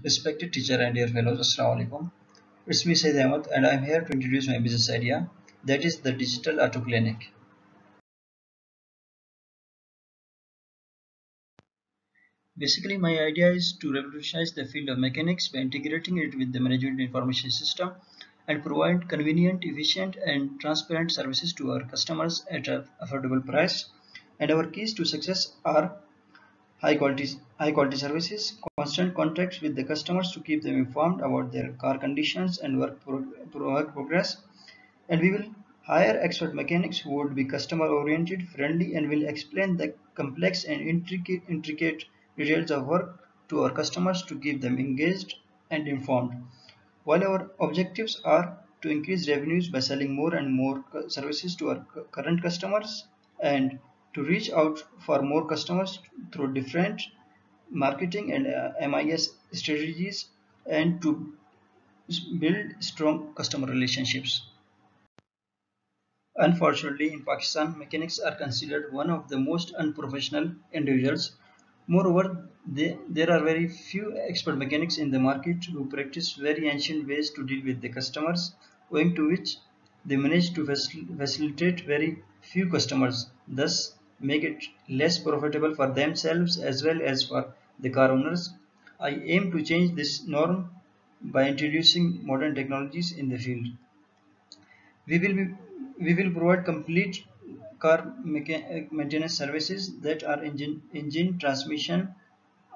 Respected teacher and dear fellows, Assalamu alaikum. It's me Said Ahmed and I'm here to introduce my business idea, that is the Digital Auto Clinic. Basically, my idea is to revolutionize the field of mechanics by integrating it with the management information system and provide convenient, efficient and transparent services to our customers at an affordable price. And our keys to success are high quality services, constant contact with the customers to keep them informed about their car conditions and work progress, and we will hire expert mechanics who would be customer oriented, friendly, and will explain the complex and intricate details of work to our customers to keep them engaged and informed. While our objectives are to increase revenues by selling more and more services to our current customers and to reach out for more customers through different marketing and MIS strategies and to build strong customer relationships. Unfortunately, in Pakistan, mechanics are considered one of the most unprofessional individuals. Moreover, there are very few expert mechanics in the market who practice very ancient ways to deal with the customers, owing to which they manage to facilitate very few customers, thus make it less profitable for themselves as well as for the car owners. I aim to change this norm by introducing modern technologies in the field. We will be, we will provide complete car maintenance services that are engine transmission,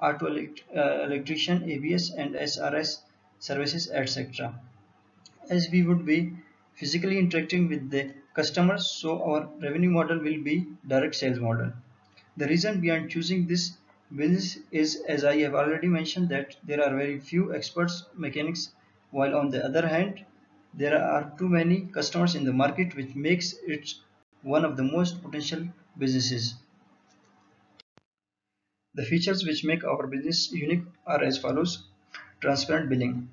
electrician, ABS, and SRS services, etc. As we would be physically interacting with the customers, so our revenue model will be direct sales model. The reason behind choosing this business is, as I have already mentioned, that there are very few experts mechanics, while on the other hand, there are too many customers in the market, which makes it one of the most potential businesses. The features which make our business unique are as follows. Transparent billing.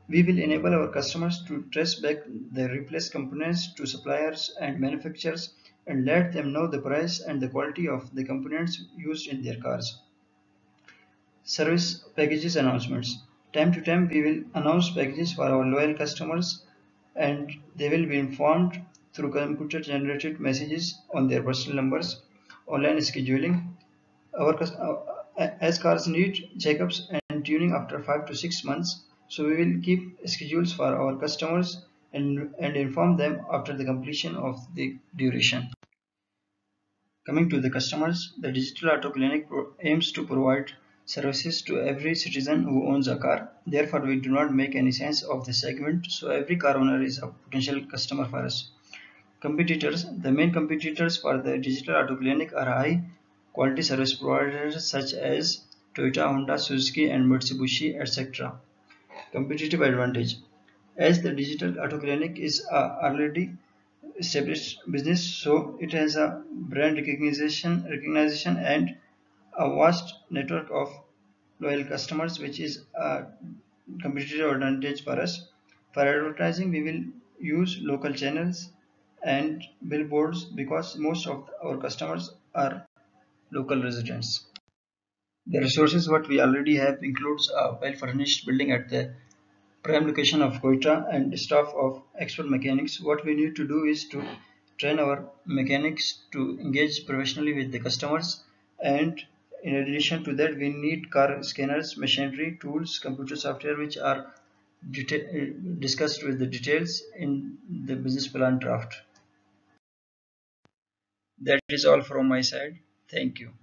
We will enable our customers to trace back their replaced components to suppliers and manufacturers and let them know the price and the quality of the components used in their cars. Service packages announcements. Time to time we will announce packages for our loyal customers and they will be informed through computer generated messages on their personal numbers. Online scheduling. As cars need checkups and tuning after 5 to 6 months, so we will keep schedules for our customers and inform them after the completion of the duration. Coming to the customers, the Digital Auto Clinic aims to provide services to every citizen who owns a car. Therefore, we do not make any sense of the segment, so every car owner is a potential customer for us. Competitors. The main competitors for the Digital Auto Clinic are high quality service providers such as Toyota, Honda, Suzuki and Mitsubishi, etc. Competitive advantage. As the Digital Auto Clinic is already established business, so it has a brand recognition and a vast network of loyal customers, which is a competitive advantage for us. For advertising, we will use local channels and billboards because most of our customers are local residents. The resources what we already have includes a well-furnished building at the prime location of Quetta and staff of expert mechanics. What we need to do is to train our mechanics to engage professionally with the customers, and in addition to that we need car scanners, machinery, tools, computer software, which are discussed with the details in the business plan draft. That is all from my side. Thank you.